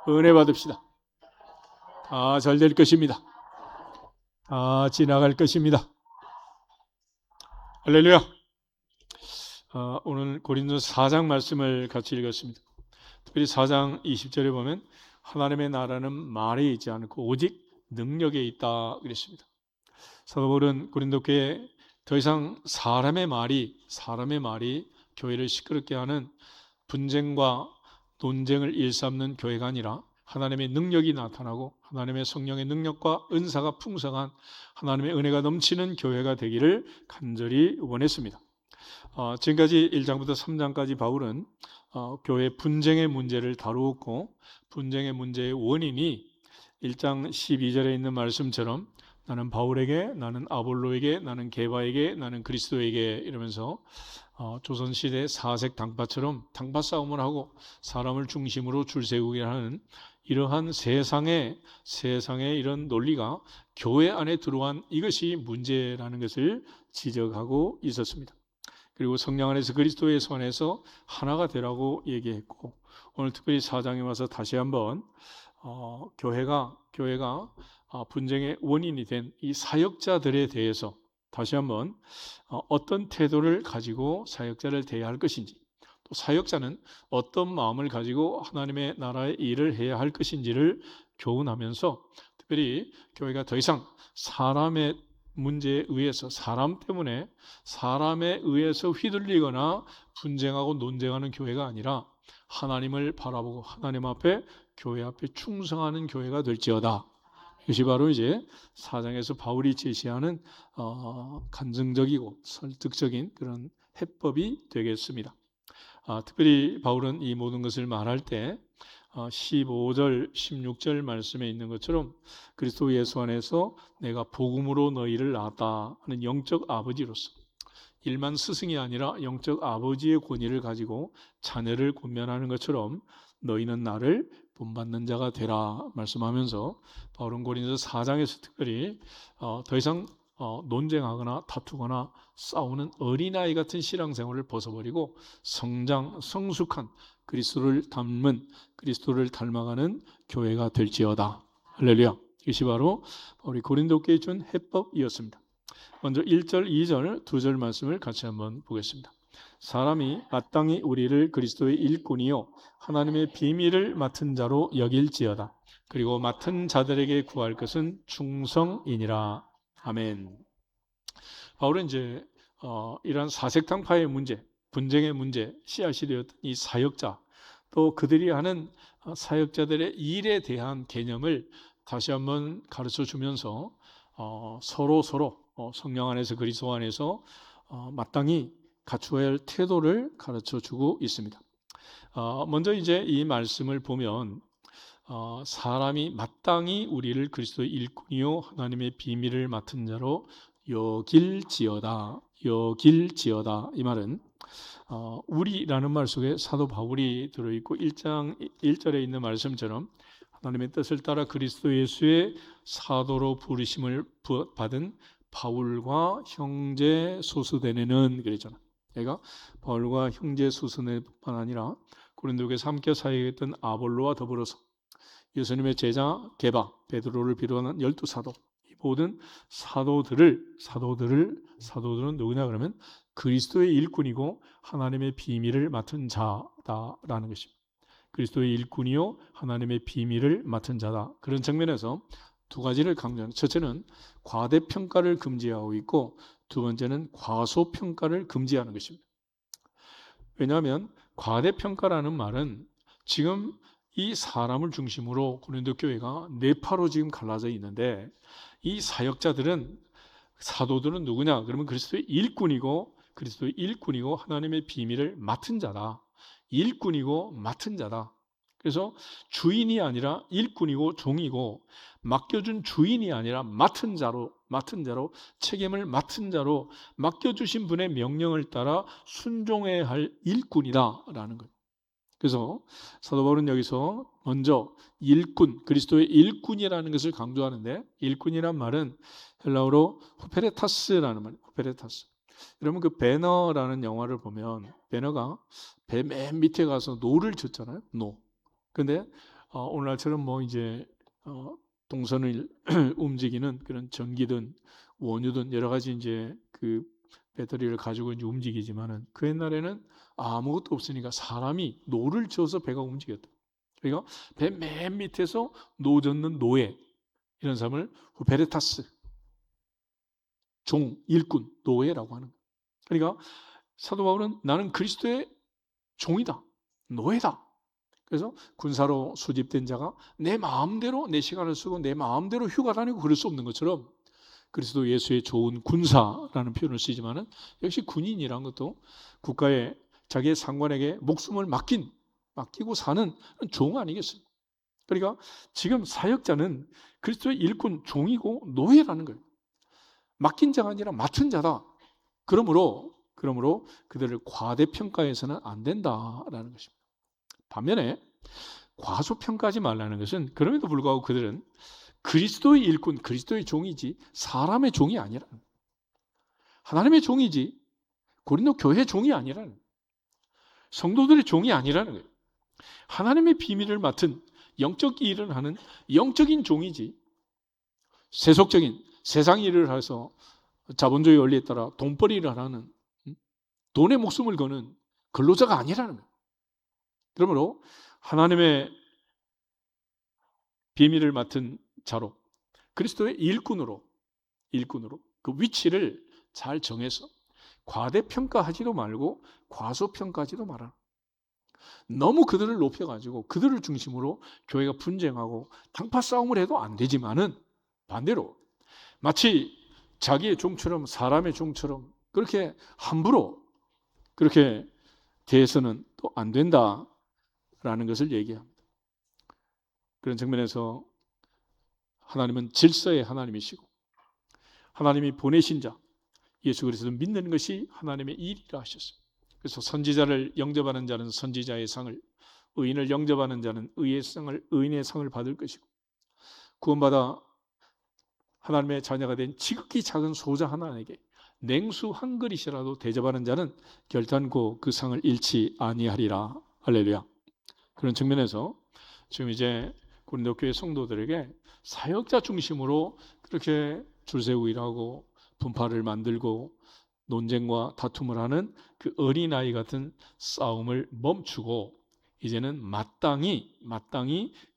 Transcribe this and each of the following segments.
은혜 받읍시다. 다 잘 될 것입니다. 다 지나갈 것입니다. 할렐루야. 오늘 고린도서 4장 말씀을 같이 읽었습니다. 특별히 4장 20절에 보면 하나님의 나라는 말에 있지 않고 오직 능력에 있다 그랬습니다. 사도 바울은 고린도 교회에 더 이상 사람의 말이 교회를 시끄럽게 하는 분쟁과 논쟁을 일삼는 교회가 아니라 하나님의 능력이 나타나고 하나님의 성령의 능력과 은사가 풍성한 하나님의 은혜가 넘치는 교회가 되기를 간절히 원했습니다. 지금까지 1장부터 3장까지 바울은 교회 분쟁의 문제를 다루었고, 분쟁의 문제의 원인이 1장 12절에 있는 말씀처럼 나는 바울에게, 나는 아볼로에게, 나는 게바에게, 나는 그리스도에게 이러면서 조선시대 사색 당파처럼 당파 싸움을 하고 사람을 중심으로 줄 세우게 하는 이러한 세상의 이런 논리가 교회 안에 들어온 이것이 문제라는 것을 지적하고 있었습니다. 그리고 성령 안에서 그리스도의 손에서 하나가 되라고 얘기했고, 오늘 특별히 4장에 와서 다시 한번 교회가 분쟁의 원인이 된 이 사역자들에 대해서 다시 한번 어떤 태도를 가지고 사역자를 대해야 할 것인지, 또 사역자는 어떤 마음을 가지고 하나님의 나라의 일을 해야 할 것인지를 교훈하면서, 특별히 교회가 더 이상 사람의 문제에 의해서, 사람 때문에 사람에 의해서 휘둘리거나 분쟁하고 논쟁하는 교회가 아니라 하나님을 바라보고 하나님 앞에, 교회 앞에 충성하는 교회가 될지어다. 이것이 바로 이제 4장에서 바울이 제시하는 간증적이고 설득적인 그런 해법이 되겠습니다. 특별히 바울은 이 모든 것을 말할 때 15절, 16절 말씀에 있는 것처럼 그리스도 예수 안에서 내가 복음으로 너희를 낳았다 하는 영적 아버지로서, 일만 스승이 아니라 영적 아버지의 권위를 가지고 자녀를 권면하는 것처럼 너희는 나를 본받는 자가 되라 말씀하면서, 바울은 고린도서 4장에서 특별히 더 이상 논쟁하거나 다투거나 싸우는 어린아이 같은 신앙생활을 벗어버리고 성숙한 그리스도를 닮아가는 교회가 될지어다. 할렐루야. 이것이 바로 우리 고린도 교회에 준 해법이었습니다. 먼저 1절, 2절, 2절 말씀을 같이 한번 보겠습니다. 사람이 마땅히 우리를 그리스도의 일꾼이요 하나님의 비밀을 맡은 자로 여길지어다. 그리고 맡은 자들에게 구할 것은 충성이니라. 아멘. 바울은 이제 이러한 사색당파의 문제, 분쟁의 문제, 씨앗이 되었던 이 사역자, 또 그들이 하는 사역자들의 일에 대한 개념을 다시 한번 가르쳐 주면서 서로 성령 안에서 그리스도 안에서 마땅히 갖추어야 할 태도를 가르쳐 주고 있습니다. 먼저 이제 이 말씀을 보면 사람이 마땅히 우리를 그리스도의 일꾼이요 하나님의 비밀을 맡은 자로 여길지어다. 이 말은 우리라는 말 속에 사도 바울이 들어있고 1장 1절에 있는 말씀처럼 하나님의 뜻을 따라 그리스도 예수의 사도로 부르심을 받은 바울과 형제 소수대네는 그랬잖아. 그러니까 바울과 형제 소수대뿐만 아니라 고린도 교회에서 함께 사역했던 아볼로와 더불어서 예수님의 제자 게바, 베드로를 비롯한 12사도, 이 모든 사도들은 누구냐 그러면 그리스도의 일꾼이고 하나님의 비밀을 맡은 자다라는 것입니다. 그리스도의 일꾼이요 하나님의 비밀을 맡은 자다. 그런 측면에서 두 가지를 강조하는, 첫째는 과대평가를 금지하고 있고, 두 번째는 과소평가를 금지하는 것입니다. 왜냐하면 과대평가라는 말은 지금 이 사람을 중심으로 고린도 교회가 네파로 지금 갈라져 있는데, 이 사역자들은, 사도들은 누구냐 그러면 그리스도의 일꾼이고 하나님의 비밀을 맡은 자다. 일꾼이고 맡은 자다. 그래서 주인이 아니라 일꾼이고 종이고, 맡겨준 주인이 아니라 맡은 자로 책임을 맡은 자로 맡겨주신 분의 명령을 따라 순종해야 할 일꾼이다라는 거예요. 그래서 사도 바울은 여기서 먼저 일꾼, 그리스도의 일꾼이라는 것을 강조하는데, 일꾼이란 말은 헬라어로 후페레타스라는 말이에요. 후페레타스. 여러분 그 배너라는 영화를 보면 배너가 배 맨 밑에 가서 노를 젓잖아요. 노. 근데 오늘날처럼 뭐 이제 동선을 움직이는 그런 전기든 원유든 여러 가지 이제 그 배터리를 가지고 이제 움직이지만은 그 옛날에는 아무것도 없으니까 사람이 노를 져서 배가 움직였다. 그러니까 배 맨 밑에서 노 젓는 노예 이런 사람을 후페르타스 종, 일꾼, 노예라고 하는 거예요. 그러니까 사도 바울은 나는 그리스도의 종이다, 노예다. 그래서 군사로 수집된 자가 내 마음대로 내 시간을 쓰고 내 마음대로 휴가 다니고 그럴 수 없는 것처럼 그리스도 예수의 좋은 군사라는 표현을 쓰지만은 역시 군인이란 것도 국가에 자기의 상관에게 목숨을 맡기고 사는 종 아니겠습니까? 그러니까 지금 사역자는 그리스도의 일꾼 종이고 노예라는 거예요. 맡긴 자가 아니라 맡은 자다. 그러므로 그들을 과대평가해서는 안 된다라는 것입니다. 반면에 과소평가하지 말라는 것은 그럼에도 불구하고 그들은 그리스도의 일꾼, 그리스도의 종이지 사람의 종이 아니라는 거예요. 하나님의 종이지 고린도 교회 종이 아니라는 거예요. 성도들의 종이 아니라는 거예요. 하나님의 비밀을 맡은 영적 일을 하는 영적인 종이지 세속적인 세상 일을 해서 자본주의 원리에 따라 돈벌이를 하는 돈에 목숨을 거는 근로자가 아니라는 거예요. 그러므로 하나님의 비밀을 맡은 자로 그리스도의 일꾼으로 그 위치를 잘 정해서 과대평가하지도 말고 과소평가하지도 마라. 너무 그들을 높여가지고 그들을 중심으로 교회가 분쟁하고 당파 싸움을 해도 안 되지만은 반대로 마치 자기의 종처럼 사람의 종처럼 그렇게 함부로 그렇게 대해서는 또 안 된다라는 것을 얘기합니다. 그런 측면에서 하나님은 질서의 하나님이시고 하나님이 보내신 자 예수 그리스도를 믿는 것이 하나님의 일이라 하셨어요. 그래서 선지자를 영접하는 자는 선지자의 상을, 의인을 영접하는 자는 의인의 상을 받을 것이고 구원받아 하나님의 자녀가 된 지극히 작은 소자 하나에게 냉수 한 그릇이라도 대접하는 자는 결단코 그 상을 잃지 아니하리라. 할렐루야. 그런 측면에서 지금 이제 고린도 교회 성도들에게 사역자 중심으로 그렇게 줄 세우고 일하고 분파를 만들고 논쟁과 다툼을 하는 그 어린아이 같은 싸움을 멈추고 이제는 마땅히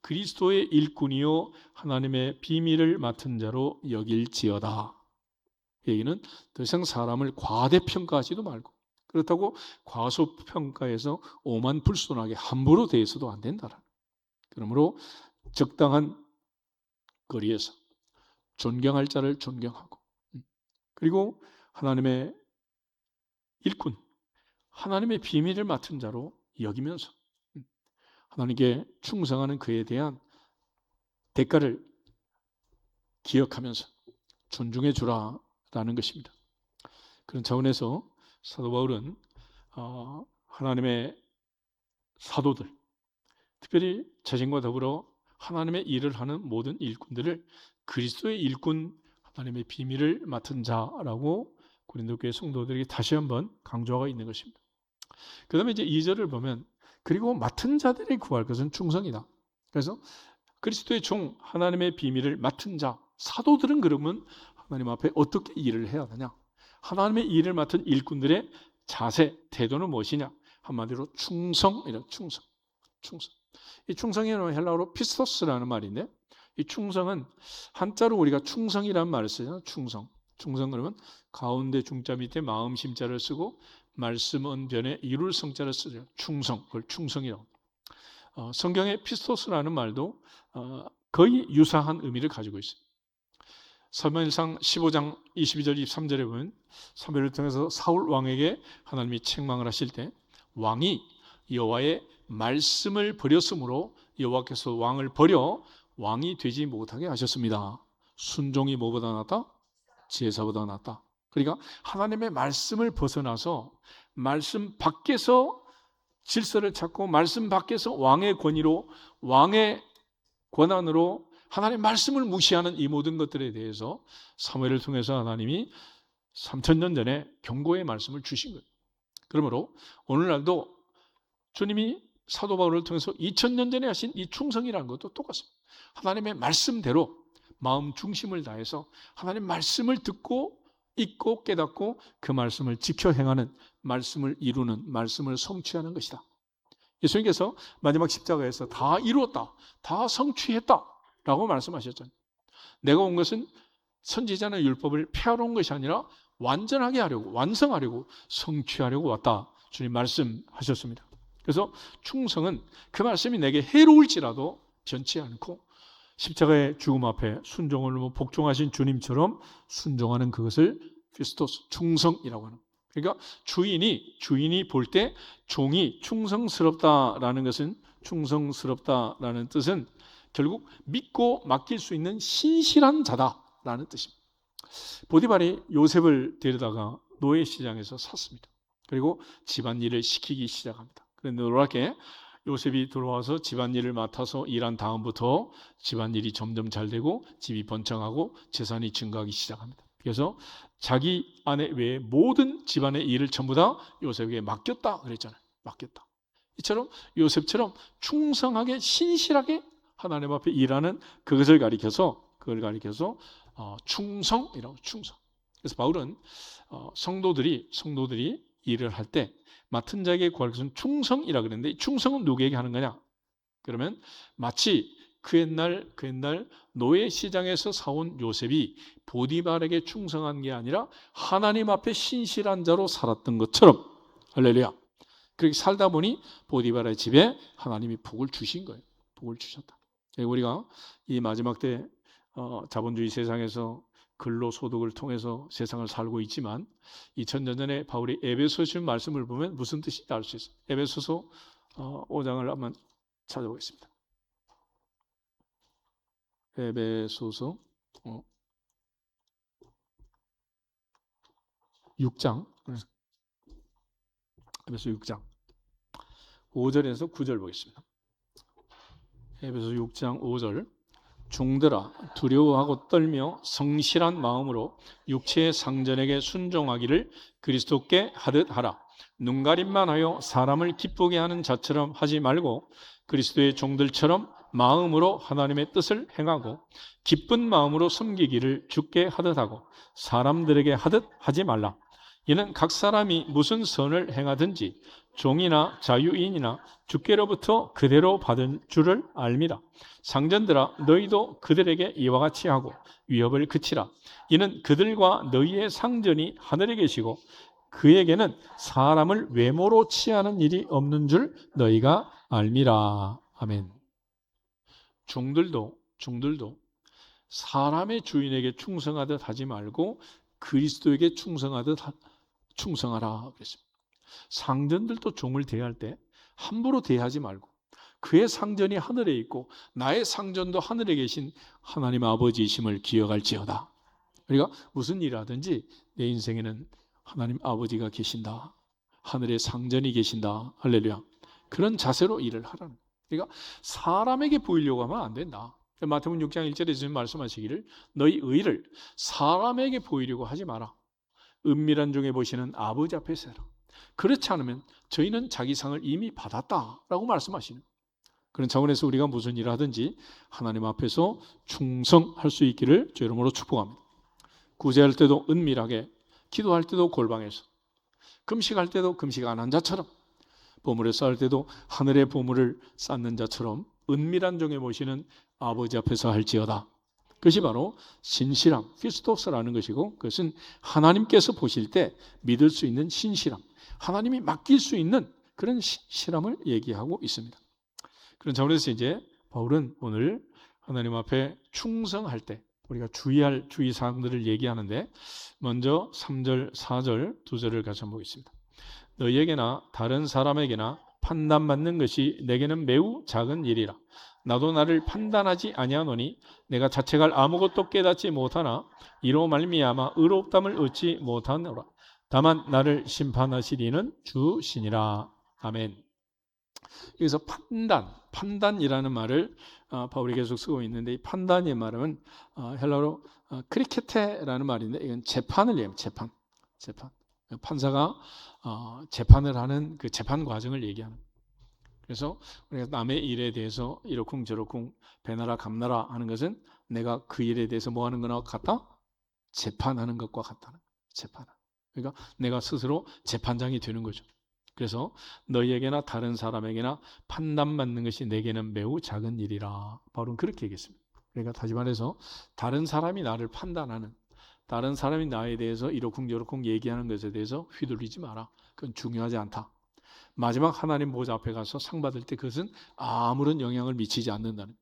그리스도의 일꾼이요 하나님의 비밀을 맡은 자로 여길지어다. 얘기는 더 이상 사람을 과대평가하지도 말고 그렇다고 과소평가해서 오만불손하게 함부로 대해서도 안 된다라는. 그러므로 적당한 거리에서 존경할 자를 존경하고 그리고 하나님의 일꾼, 하나님의 비밀을 맡은 자로 여기면서 하나님께 충성하는 그에 대한 대가를 기억하면서 존중해 주라라는 것입니다. 그런 차원에서 사도 바울은 하나님의 사도들, 특별히 자신과 더불어 하나님의 일을 하는 모든 일꾼들을 그리스도의 일꾼, 하나님의 비밀을 맡은 자라고 고린도 교회 성도들에게 다시 한번 강조하고 있는 것입니다. 그 다음에 이제 2절을 보면 그리고 맡은 자들이 구할 것은 충성이다. 그래서 그리스도의 종, 하나님의 비밀을 맡은 자, 사도들은 그러면 하나님 앞에 어떻게 일을 해야 하느냐? 하나님의 일을 맡은 일꾼들의 자세, 태도는 무엇이냐? 한마디로 충성이라 충성. 이 충성이라는 헬라어로 피스토스라는 말인데 이 충성은 한자로 우리가 충성이라는 말을 쓰잖아요. 충성 그러면 가운데 중자 밑에 마음 심자를 쓰고 말씀 언변에 이룰 성자를 쓰죠. 그걸 충성이라고. 성경의 피스토스라는 말도 거의 유사한 의미를 가지고 있어요. 사무엘상 15장 22절 23절에 보면 사무엘을 통해서 사울 왕에게 하나님이 책망을 하실 때 왕이 여호와의 말씀을 버렸으므로 여호와께서 왕을 버려 왕이 되지 못하게 하셨습니다. 순종이 뭐보다 낫다? 제사보다 낫다. 그러니까 하나님의 말씀을 벗어나서 말씀 밖에서 질서를 찾고 말씀 밖에서 왕의 권위로 왕의 권한으로 하나님의 말씀을 무시하는 이 모든 것들에 대해서 사무엘을 통해서 하나님이 3000년 전에 경고의 말씀을 주신 거예요. 그러므로 오늘날도 주님이 사도 바울을 통해서 2000년 전에 하신 이 충성이라는 것도 똑같습니다. 하나님의 말씀대로 마음 중심을 다해서 하나님 말씀을 듣고 읽고 깨닫고 그 말씀을 지켜 행하는, 말씀을 이루는, 말씀을 성취하는 것이다. 예수님께서 마지막 십자가에서 다 이루었다, 다 성취했다 라고 말씀하셨잖아요. 내가 온 것은 선지자나 율법을 폐하러 온 것이 아니라 완전하게 하려고, 완성하려고, 성취하려고 왔다, 주님 말씀하셨습니다. 그래서 충성은 그 말씀이 내게 해로울지라도 변치 않고 십자가의 죽음 앞에 순종을 복종하신 주님처럼 순종하는 그것을 피스토스, 충성이라고 하는. 그러니까 주인이 볼 때 종이 충성스럽다라는 것은, 충성스럽다라는 뜻은 결국 믿고 맡길 수 있는 신실한 자다라는 뜻입니다. 보디발이 요셉을 데려다가 노예 시장에서 샀습니다. 그리고 집안일을 시키기 시작합니다. 그런데 놀랍게 요셉이 들어와서 집안일을 맡아서 일한 다음부터 집안일이 점점 잘 되고 집이 번창하고 재산이 증가하기 시작합니다. 그래서 자기 아내 외에 모든 집안의 일을 전부 다 요셉에게 맡겼다 그랬잖아요. 맡겼다. 이처럼 요셉처럼 충성하게 신실하게 하나님 앞에 일하는 그것을 가리켜서 충성이라고, 충성. 그래서 바울은 성도들이 일을 할 때 맡은 자에게 구할 것은 충성이라 그랬는데, 이 충성은 누구에게 하는 거냐? 그러면 마치 그 옛날 노예 시장에서 사온 요셉이 보디발에게 충성한 게 아니라 하나님 앞에 신실한 자로 살았던 것처럼, 할렐루야. 그렇게 살다 보니 보디발의 집에 하나님이 복을 주신 거예요. 복을 주셨다. 우리가 이 마지막 때 자본주의 세상에서 근로소득을 통해서 세상을 살고 있지만 2000년 전에 바울이 에베소서 말씀을 보면 무슨 뜻인지 알 수 있어요. 에베소서 5장을 한번 찾아보겠습니다. 에베소서 6장, 에베소 6장 5절에서 9절 보겠습니다. 에베소 6장 5절. 종들아 두려워하고 떨며 성실한 마음으로 육체의 상전에게 순종하기를 그리스도께 하듯 하라. 눈가림만 하여 사람을 기쁘게 하는 자처럼 하지 말고 그리스도의 종들처럼 마음으로 하나님의 뜻을 행하고 기쁜 마음으로 섬기기를 주께 하듯 하고 사람들에게 하듯 하지 말라. 이는 각 사람이 무슨 선을 행하든지 종이나 자유인이나 주께로부터 그대로 받은 줄을 알미라. 상전들아 너희도 그들에게 이와 같이 하고 위협을 그치라. 이는 그들과 너희의 상전이 하늘에 계시고 그에게는 사람을 외모로 취하는 일이 없는 줄 너희가 알미라. 아멘. 종들도 사람의 주인에게 충성하듯 하지 말고 그리스도에게 충성하라 그랬습니다. 상전들도 종을 대할 때 함부로 대하지 말고 그의 상전이 하늘에 있고 나의 상전도 하늘에 계신 하나님 아버지이심을 기억할지어다. 우리가 무슨 일을 하든지 내 인생에는 하나님 아버지가 계신다, 하늘에 상전이 계신다, 할렐루야. 그런 자세로 일을 하라는. 그러니까 사람에게 보이려고 하면 안 된다. 마태복음 6장 1절에 주님 말씀하시기를 너희 의를 사람에게 보이려고 하지 마라. 은밀한 중에 보시는 아버지 앞에서 해라. 그렇지 않으면 저희는 자기 상을 이미 받았다라고 말씀하시는. 그런 차원에서 우리가 무슨 일을 하든지 하나님 앞에서 충성할 수 있기를 주 이름으로 축복합니다. 구제할 때도 은밀하게, 기도할 때도 골방에서, 금식할 때도 금식 안 한 자처럼, 보물을 쌓을 때도 하늘의 보물을 쌓는 자처럼 은밀한 중에 모시는 아버지 앞에서 할지어다. 그것이 바로 신실함, 피스토스라는 것이고, 그것은 하나님께서 보실 때 믿을 수 있는 신실함, 하나님이 맡길 수 있는 그런 신실함을 얘기하고 있습니다. 그런 차원에서 이제 바울은 오늘 하나님 앞에 충성할 때 우리가 주의할 주의사항들을 얘기하는데, 먼저 3절, 4절, 2절을 같이 한번 보겠습니다. 너희에게나 다른 사람에게나 판단받는 것이 내게는 매우 작은 일이라. 나도 나를 판단하지 아니하노니 내가 자책할 아무것도 깨닫지 못하나 이로 말미암아 의롭담을 얻지 못하노라. 다만 나를 심판하시리는 주시니라. 아멘. 여기서 판단이라는 말을 바울이 계속 쓰고 있는데, 이 판단의 말은 헬라어로 크리케테라는 말인데, 이건 재판을 얘기합니다. 재판. 판사가 재판을 하는 그 재판 과정을 얘기하는. 그래서 우리가 남의 일에 대해서 이러쿵저러쿵 배나라 감나라 하는 것은 내가 그 일에 대해서 뭐 하는 거나 같다? 재판하는 것과 같다는 거예요. 재판. 그러니까 내가 스스로 재판장이 되는 거죠. 그래서 너희에게나 다른 사람에게나 판단받는 것이 내게는 매우 작은 일이라. 바울은 그렇게 얘기했습니다. 그러니까 다시 말해서 다른 사람이 나를 판단하는, 다른 사람이 나에 대해서 이러쿵저러쿵 얘기하는 것에 대해서 휘둘리지 마라. 그건 중요하지 않다. 마지막 하나님 보좌 앞에 가서 상 받을 때 그것은 아무런 영향을 미치지 않는다는.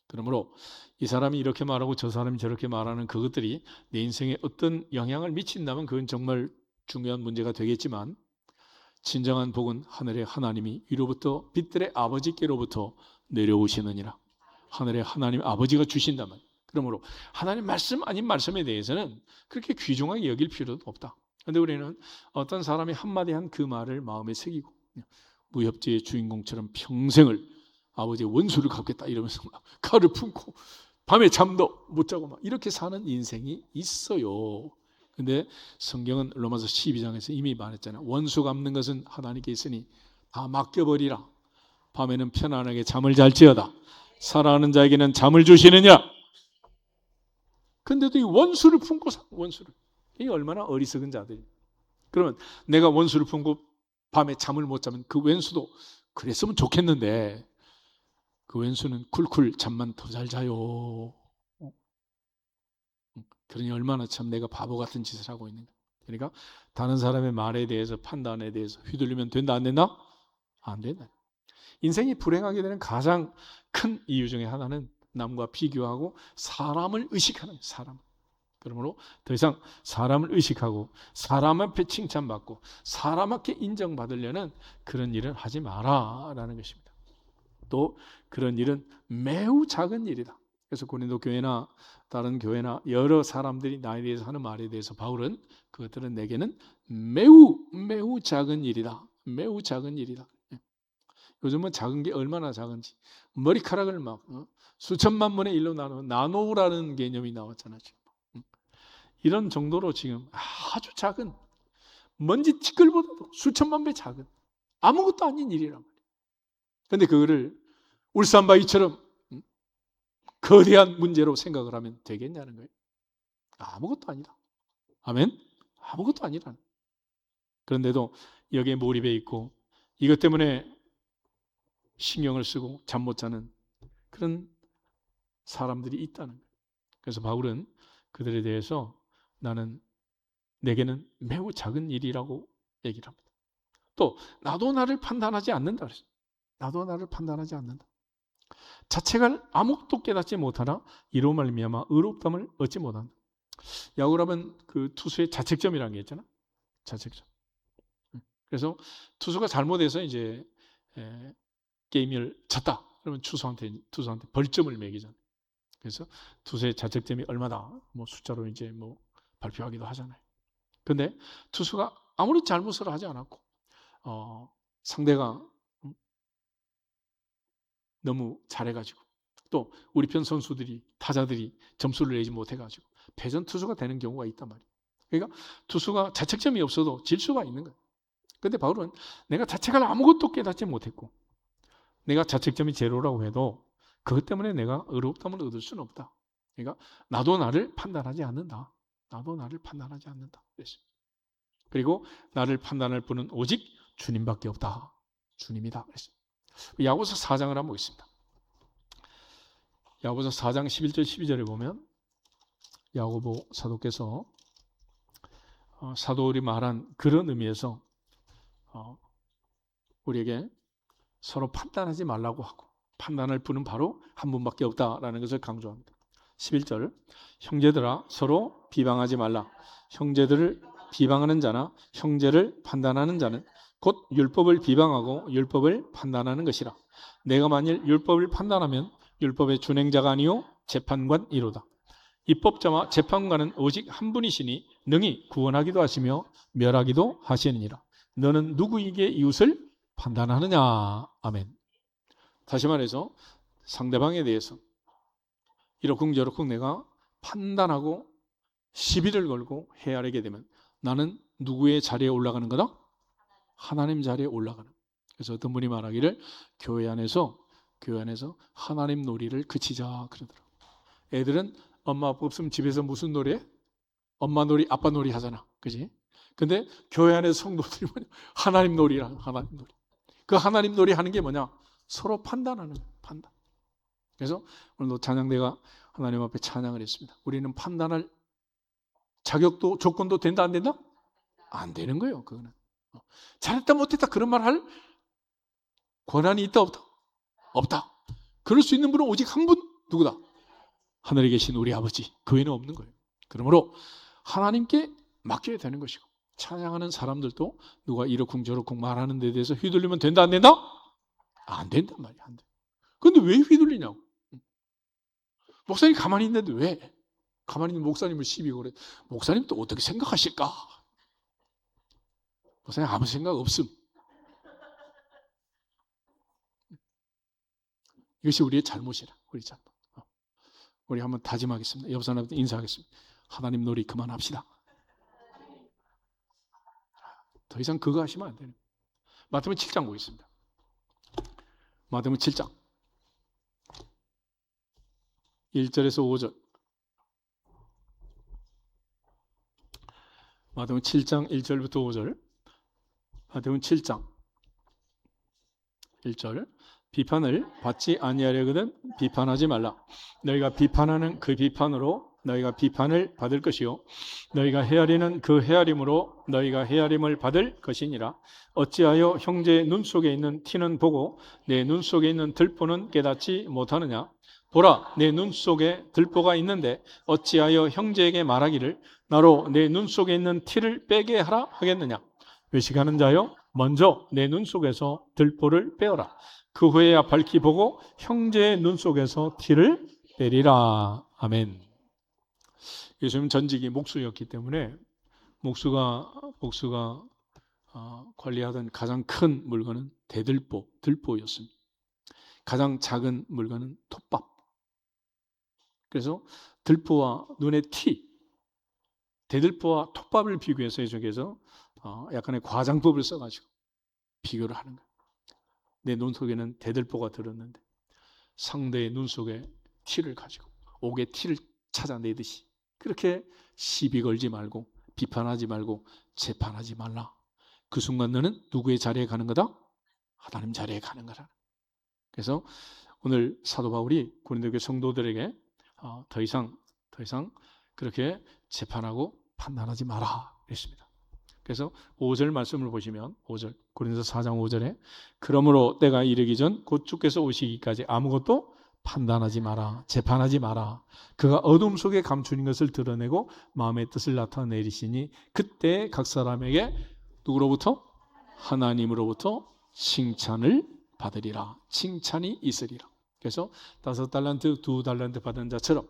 그러므로 이 사람이 이렇게 말하고 저 사람이 저렇게 말하는 그것들이 내 인생에 어떤 영향을 미친다면 그건 정말 중요한 문제가 되겠지만, 진정한 복은 하늘의 하나님이 위로부터 빛들의 아버지께로부터 내려오시느니라. 하늘의 하나님 아버지가 주신다면, 그러므로 하나님 말씀 아닌 말씀에 대해서는 그렇게 귀중하게 여길 필요도 없다. 그런데 우리는 어떤 사람이 한마디 한 그 말을 마음에 새기고 무협지의 주인공처럼 평생을 아버지의 원수를 갚겠다 이러면서 막 칼을 품고 밤에 잠도 못 자고 막 이렇게 사는 인생이 있어요. 근데 성경은 로마서 12장에서 이미 말했잖아요. 원수 갚는 것은 하나님께 있으니 다 맡겨버리라. 밤에는 편안하게 잠을 잘지어다. 사랑하는 자에게는 잠을 주시느냐. 근데도 이 원수를 품고 원수를. 이게 얼마나 어리석은 자들이. 그러면 내가 원수를 품고 밤에 잠을 못 자면 그 왼수도 그랬으면 좋겠는데 그 왼수는 쿨쿨 잠만 더 잘 자요. 그러니 얼마나 참 내가 바보 같은 짓을 하고 있는가. 그러니까 다른 사람의 말에 대해서 판단에 대해서 휘둘리면 된다 안 된다? 안 된다. 인생이 불행하게 되는 가장 큰 이유 중에 하나는 남과 비교하고 사람을 의식하는 거예요. 사람. 그러므로 더 이상 사람을 의식하고 사람 앞에 칭찬받고 사람 앞에 인정받으려는 그런 일을 하지 마라라는 것입니다. 또 그런 일은 매우 작은 일이다. 그래서 고린도 교회나 다른 교회나 여러 사람들이 나에 대해서 하는 말에 대해서 바울은 그것들은 내게는 매우 작은 일이다. 매우 작은 일이다. 요즘은 작은 게 얼마나 작은지 머리카락을 막 수천만 분의 1로 나노라는 개념이 나왔잖아요. 지금. 이런 정도로 지금 아주 작은 먼지 티끌보다도 수천만 배 작은 아무것도 아닌 일이란 말이에요. 그런데 그거를 울산바위처럼 거대한 문제로 생각을 하면 되겠냐는 거예요. 아무것도 아니다. 아멘? 아무것도 아니라. 그런데도 여기에 몰입해 있고 이것 때문에 신경을 쓰고 잠 못 자는 그런 사람들이 있다는 거예요. 그래서 바울은 그들에 대해서 내게는 매우 작은 일이라고 얘기를 합니다. 또 나도 나를 판단하지 않는다 그랬어요. 나도 나를 판단하지 않는다. 자책을 아무것도 깨닫지 못하나 이로 말미암아 의롭다함을 얻지 못한다. 야구라면 그 투수의 자책점이라는 게 있잖아. 자책점. 그래서 투수가 잘못해서 이제 게임을 졌다. 그러면 투수한테 벌점을 매기잖아요. 그래서 투수의 자책점이 얼마다 뭐 숫자로 이제 뭐 발표하기도 하잖아요. 근데 투수가 아무리 잘못을 하지 않았고 상대가 너무 잘해가지고 또 우리 편 선수들이 타자들이 점수를 내지 못해가지고 패전 투수가 되는 경우가 있단 말이에요. 그러니까 투수가 자책점이 없어도 질 수가 있는 거예요. 그런데 바울은 내가 자책을 아무것도 깨닫지 못했고 내가 자책점이 제로라고 해도 그것 때문에 내가 의롭다함을 얻을 수는 없다. 그러니까 나도 나를 판단하지 않는다. 나도 나를 판단하지 않는다. 그랬어요. 그리고 나를 판단할 분은 오직 주님밖에 없다. 주님이다. 그랬어요. 야고보서 4장을 한번 보겠습니다. 야고보서 4장 11절 12절에 보면 야고보 사도께서 사도들이 말한 그런 의미에서 우리에게 서로 판단하지 말라고 하고 판단할 분은 바로 한 분밖에 없다라는 것을 강조합니다. 11절 형제들아 서로 비방하지 말라. 형제들을 비방하는 자나 형제를 판단하는 자는 곧 율법을 비방하고 율법을 판단하는 것이라. 내가 만일 율법을 판단하면 율법의 준행자가 아니요 재판관이로다. 입법자와 재판관은 오직 한 분이시니 능히 구원하기도 하시며 멸하기도 하시느니라. 너는 누구에게 이웃을 판단하느냐. 아멘. 다시 말해서 상대방에 대해서 이러쿵저러쿵 내가 판단하고 시비를 걸고 헤아리게 되면 나는 누구의 자리에 올라가는 거다? 하나님 자리에 올라가는. 그래서 어떤 분이 말하기를 교회 안에서 하나님 놀이를 그치자 그러더라고요. 애들은 엄마 아빠 없으면 집에서 무슨 놀이 해? 엄마 놀이, 아빠 놀이 하잖아. 그지? 근데 교회 안에서 성도들이 뭐냐? 하나님 놀이라, 하나님 놀이. 그 하나님 놀이 하는 게 뭐냐? 서로 판단하는 거예요. 판단. 그래서 오늘도 찬양대가 하나님 앞에 찬양을 했습니다. 우리는 판단할 자격도 조건도 된다 안 된다? 안 되는 거예요. 그거는 잘했다 못했다 그런 말 할 권한이 있다 없다? 없다. 그럴 수 있는 분은 오직 한 분 누구다? 하늘에 계신 우리 아버지. 그 외에는 없는 거예요. 그러므로 하나님께 맡겨야 되는 것이고 찬양하는 사람들도 누가 이러쿵저러쿵 말하는 데 대해서 휘둘리면 된다 안 된다? 안 된단 말이야. 안 돼. 근데 왜 휘둘리냐고. 목사님 가만히 있는데 왜? 가만히 있는 목사님을 시비 그래. 목사님 또 어떻게 생각하실까? 목사님 아무 생각 없음. 이것이 우리의 잘못이라. 우리 잘못. 우리 한번 다짐하겠습니다. 옆 사람한테 인사하겠습니다. 하나님 놀이 그만합시다. 더 이상 그거 하시면 안 돼요. 마태복음 7장 보겠습니다. 마태복음 7장 1절에서 5절. 마태복음 7장 1절부터 5절. 마태복음 7장 1절. 비판을 받지 아니하려거든 비판하지 말라. 너희가 비판하는 그 비판으로 너희가 비판을 받을 것이요 너희가 헤아리는 그 헤아림으로 너희가 헤아림을 받을 것이니라. 어찌하여 형제의 눈 속에 있는 티는 보고 내 눈 속에 있는 들보는 깨닫지 못하느냐. 보라, 내 눈 속에 들보가 있는데 어찌하여 형제에게 말하기를 나로 내 눈 속에 있는 티를 빼게 하라 하겠느냐. 외식하는 자여 먼저 내 눈 속에서 들보를 빼어라. 그 후에야 밝히 보고 형제의 눈 속에서 티를 빼리라. 아멘. 예수님 전직이 목수였기 때문에 목수가 관리하던 가장 큰 물건은 들보였습니다. 가장 작은 물건은 톱밥. 그래서 들보와 눈의 티, 대들보와 톱밥을 비교해서 해석해서 약간의 과장법을 써가지고 비교를 하는 거예요. 내 눈 속에는 대들보가 들었는데 상대의 눈 속에 티를 가지고 옥에 티를 찾아내듯이 그렇게 시비 걸지 말고 비판하지 말고 재판하지 말라. 그 순간 너는 누구의 자리에 가는 거다? 하나님 자리에 가는 거라. 그래서 오늘 사도 바울이 고린도교회 성도들에게 더 이상 그렇게 재판하고 판단하지 마라 그랬습니다. 그래서 5절 말씀을 보시면 5절 고린도서 4장 5절에 그러므로 때가 이르기 전 곧 주께서 오시기까지 아무것도 판단하지 마라. 재판하지 마라. 그가 어둠 속에 감추는 것을 드러내고 마음의 뜻을 나타내리시니 그때 각 사람에게 누구로부터? 하나님으로부터 칭찬을 받으리라. 칭찬이 있으리라. 그래서 5달란트, 2달란트 받은 자처럼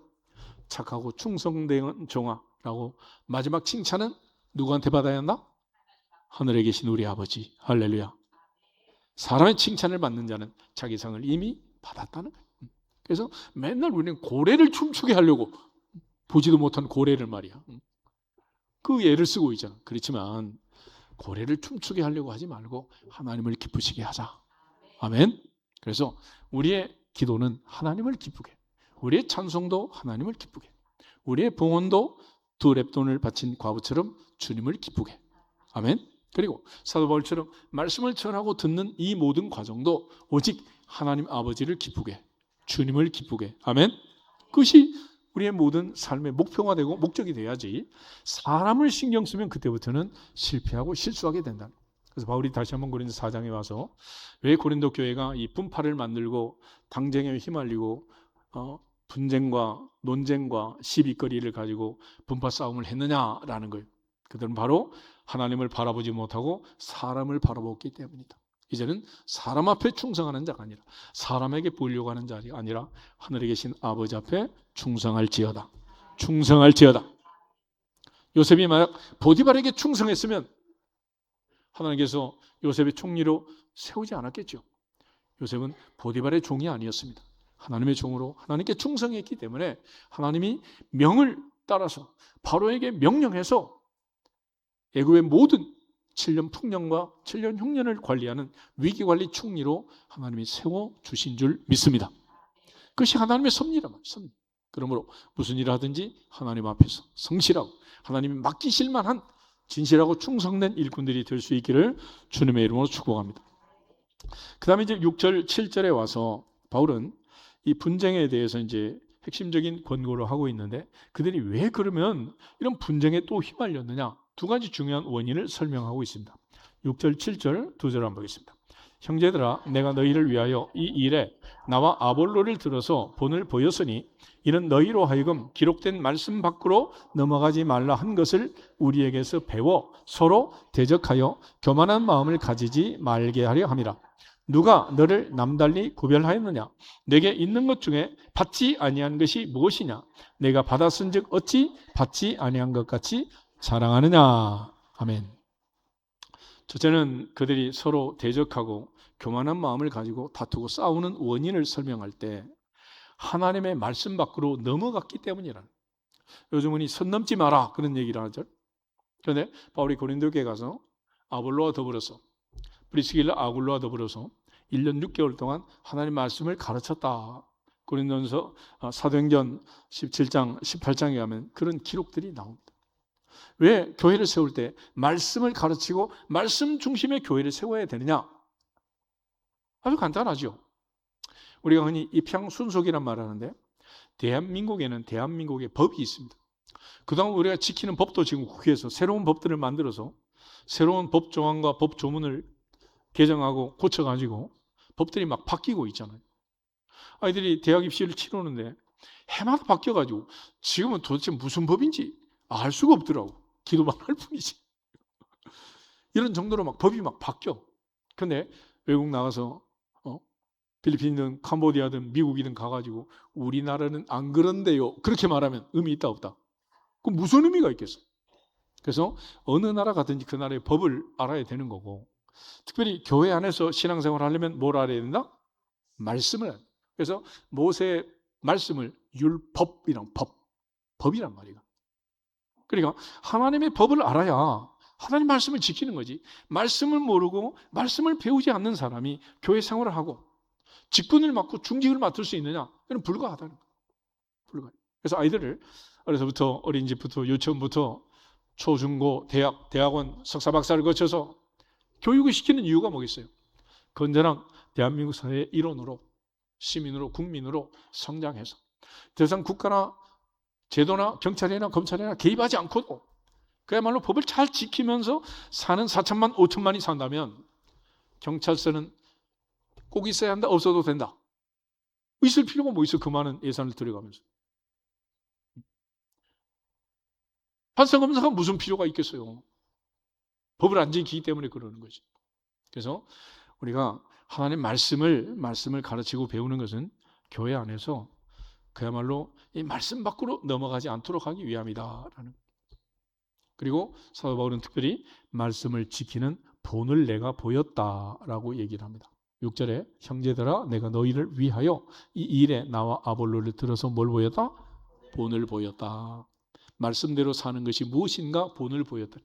착하고 충성된 종아라고 마지막 칭찬은 누구한테 받아야 한다? 하늘에 계신 우리 아버지. 할렐루야. 사람의 칭찬을 받는 자는 자기 상을 이미 받았다는 거예요. 그래서 맨날 우리는 고래를 춤추게 하려고 보지도 못한 고래를 말이야. 그 예를 쓰고 있잖아. 그렇지만 고래를 춤추게 하려고 하지 말고 하나님을 기쁘시게 하자. 아멘. 그래서 우리의 기도는 하나님을 기쁘게, 우리의 찬송도 하나님을 기쁘게, 우리의 봉헌도 2렙돈을 바친 과부처럼 주님을 기쁘게. 아멘. 그리고 사도 바울처럼 말씀을 전하고 듣는 이 모든 과정도 오직 하나님 아버지를 기쁘게, 주님을 기쁘게. 아멘. 그것이 우리의 모든 삶의 목표가 되고 목적이 돼야지 사람을 신경 쓰면 그때부터는 실패하고 실수하게 된다. 그래서 바울이 다시 한번 고린도 4장에 와서 왜 고린도 교회가 이 분파를 만들고 당쟁에 휘말리고 분쟁과 논쟁과 시비거리를 가지고 분파 싸움을 했느냐라는 거예요. 그들은 바로 하나님을 바라보지 못하고 사람을 바라보기 때문이다. 이제는 사람 앞에 충성하는 자가 아니라 사람에게 보이려고 하는 자가 아니라 하늘에 계신 아버지 앞에 충성할지어다. 충성할지어다. 요셉이 만약 보디발에게 충성했으면 하나님께서 요셉의 총리로 세우지 않았겠죠. 요셉은 보디발의 종이 아니었습니다. 하나님의 종으로 하나님께 충성했기 때문에 하나님이 명을 따라서 바로에게 명령해서 애굽의 모든 7년 풍년과 7년 흉년을 관리하는 위기관리 총리로 하나님이 세워주신 줄 믿습니다. 그것이 하나님의 섭리란 말이에요. 섭리. 그러므로 무슨 일을 하든지 하나님 앞에서 성실하고 하나님이 맡기실 만한 진실하고 충성된 일꾼들이 될 수 있기를 주님의 이름으로 축복합니다. 그 다음에 이제 6절, 7절에 와서 바울은 이 분쟁에 대해서 이제 핵심적인 권고를 하고 있는데 그들이 왜 그러면 이런 분쟁에 또 휘말렸느냐? 두 가지 중요한 원인을 설명하고 있습니다. 6절, 7절 두 절 한번 보겠습니다. 형제들아, 내가 너희를 위하여 이 일에 나와 아볼로를 들어서 본을 보였으니 이는 너희로 하여금 기록된 말씀 밖으로 넘어가지 말라 한 것을 우리에게서 배워 서로 대적하여 교만한 마음을 가지지 말게 하려 함이라. 누가 너를 남달리 구별하였느냐? 내게 있는 것 중에 받지 아니한 것이 무엇이냐? 내가 받았은즉 어찌 받지 아니한 것 같이 자랑하느냐? 아멘. 첫째는 그들이 서로 대적하고 교만한 마음을 가지고 다투고 싸우는 원인을 설명할 때 하나님의 말씀 밖으로 넘어갔기 때문이라는. 요즘은 선 넘지 마라 그런 얘기를 하죠. 그런데 바울이 고린도교에 가서 아볼로와 더불어서 브리스길라 아굴로와 더불어서 1년 6개월 동안 하나님 말씀을 가르쳤다. 고린도전서 사도행전 17장 18장에 가면 그런 기록들이 나옵니다. 왜 교회를 세울 때 말씀을 가르치고 말씀 중심의 교회를 세워야 되느냐? 아주 간단하죠. 우리가 흔히 입향순속이란 말을 하는데 대한민국에는 대한민국의 법이 있습니다. 그동안 우리가 지키는 법도 지금 국회에서 새로운 법들을 만들어서 새로운 법 조항과 법 조문을 개정하고 고쳐가지고 법들이 막 바뀌고 있잖아요. 아이들이 대학 입시를 치르는데 해마다 바뀌어가지고 지금은 도대체 무슨 법인지 알 수가 없더라고. 기도만 할 뿐이지. 이런 정도로 막 법이 막 바뀌어. 근데 외국 나가서 필리핀이든 캄보디아든 미국이든 가가지고 우리나라는 안 그런데요. 그렇게 말하면 의미 있다 없다? 그럼 무슨 의미가 있겠어? 그래서 어느 나라 가든지 그 나라의 법을 알아야 되는 거고 특별히 교회 안에서 신앙생활을 하려면 뭘 알아야 된다? 말씀을. 그래서 모세의 말씀을 율법이란 법이란 말이야. 그러니까 하나님의 법을 알아야 하나님 말씀을 지키는 거지. 말씀을 모르고 말씀을 배우지 않는 사람이 교회 생활을 하고 직분을 맡고 중직을 맡을 수 있느냐? 그건 불가하다는 거예요. 불가. 그래서 아이들을 어려서부터 어린이집부터 유치원부터 초중고 대학원 석사 박사를 거쳐서 교육을 시키는 이유가 뭐겠어요? 건전한 대한민국 사회의 일원으로 시민으로 국민으로 성장해서 더 이상 국가나 제도나 경찰이나 검찰이나 개입하지 않고도 그야말로 법을 잘 지키면서 사는 4천만 5천만이 산다면 경찰서는 꼭 있어야 한다? 없어도 된다? 있을 필요가 뭐 있어? 그 많은 예산을 들여가면서. 판사 검사가 무슨 필요가 있겠어요? 법을 안 지키기 때문에 그러는 거지. 그래서 우리가 하나님 말씀을 가르치고 배우는 것은 교회 안에서 그야말로 이 말씀 밖으로 넘어가지 않도록 하기 위함이다라는. 그리고 사도 바울은 특별히 말씀을 지키는 본을 내가 보였다라고 얘기를 합니다. 6절에 형제들아 내가 너희를 위하여 이 일에 나와 아볼로를 들어서 뭘 보였다? 본을 보였다. 말씀대로 사는 것이 무엇인가 본을 보였다.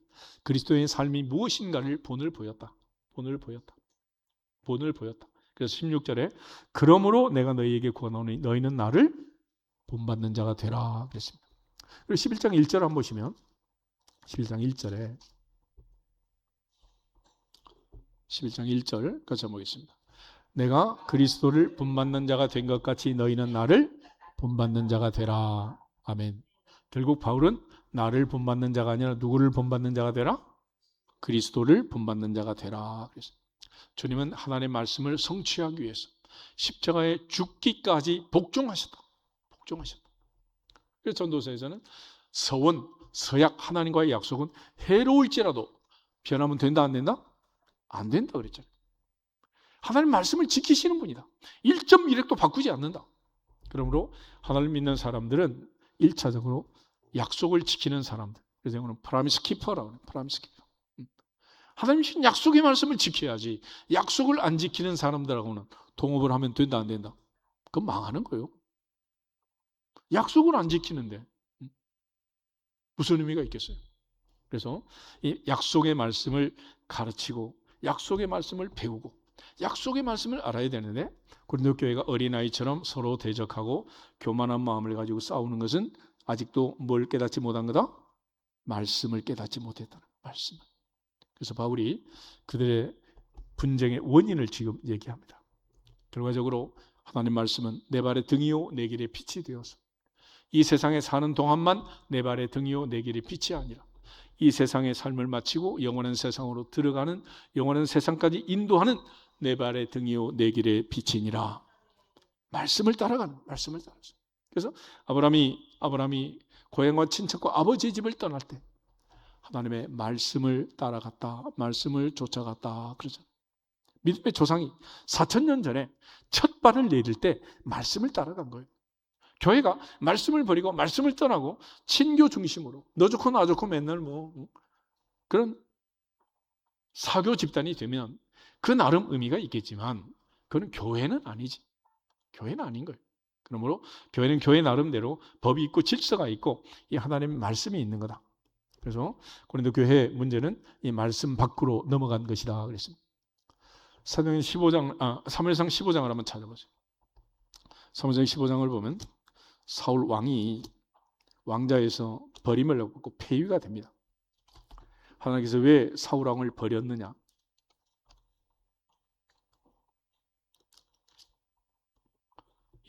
그리스도의 삶이 무엇인가를 본을 보였다. 본을 보였다. 본을 보였다. 그래서 16절에 그러므로 내가 너희에게 구하노니 너희는 나를 본받는 자가 되라 그랬습니다. 그리고 11장 1절 한번 보시면 11장 1절에 11장 1절 같이 한번 보겠습니다. 내가 그리스도를 본받는 자가 된 것 같이 너희는 나를 본받는 자가 되라. 아멘. 결국 바울은 나를 본받는 자가 아니라 누구를 본받는 자가 되라? 그리스도를 본받는 자가 되라. 그래서 주님은 하나님의 말씀을 성취하기 위해서 십자가에 죽기까지 복종하셨다. 복종하셨다. 그래서 전도서에서는 서원, 서약, 하나님과의 약속은 해로울지라도 변하면 된다 안 된다? 안 된다 그랬잖아요. 하나님 말씀을 지키시는 분이다. 1.1핵도 바꾸지 않는다. 그러므로 하나님 믿는 사람들은 1차적으로 약속을 지키는 사람들. 그래서 이거는 프라미스 키퍼라고 해요. 프라미스 키퍼. 하나님이 주신 약속의 말씀을 지켜야지 약속을 안 지키는 사람들하고는 동업을 하면 된다 안 된다? 그건 망하는 거예요. 약속을 안 지키는데 무슨 의미가 있겠어요? 그래서 이 약속의 말씀을 가르치고 약속의 말씀을 배우고 약속의 말씀을 알아야 되는데 고린도 교회가 어린아이처럼 서로 대적하고 교만한 마음을 가지고 싸우는 것은 아직도 뭘 깨닫지 못한 거다? 말씀을 깨닫지 못했다는 말씀을. 그래서 바울이 그들의 분쟁의 원인을 지금 얘기합니다. 결과적으로 하나님 말씀은 내 발의 등이요 내 길의 빛이 되어서 이 세상에 사는 동안만 내 발의 등이요 내 길의 빛이 아니라 이 세상의 삶을 마치고 영원한 세상으로 들어가는 영원한 세상까지 인도하는 내 발의 등이요 내 길의 빛이니라. 말씀을 따라가는 말씀을 따라서. 그래서 아브라함이 고향과 친척과 아버지의 집을 떠날 때 하나님의 말씀을 따라갔다. 말씀을 쫓아갔다. 그러죠. 믿음의 조상이 4,000년 전에 첫 발을 내딜 때 말씀을 따라간 거예요. 교회가 말씀을 버리고 말씀을 떠나고 친교 중심으로 너 좋고 나 좋고 맨날 그런 사교 집단이 되면 그 나름 의미가 있겠지만 그건 교회는 아니지. 교회는 아닌 거예요. 그러므로 교회는 교회 나름대로 법이 있고 질서가 있고 이 하나님의 말씀이 있는 거다. 그래서 고린도 교회의 문제는 이 말씀 밖으로 넘어간 것이다 그랬습니다. 사도행전 15장, 사무엘상 15장을 한번 찾아보세요. 사무엘상 15장을 보면 사울 왕이 왕자에서 버림을 받고 폐위가 됩니다. 하나님께서 왜 사울 왕을 버렸느냐?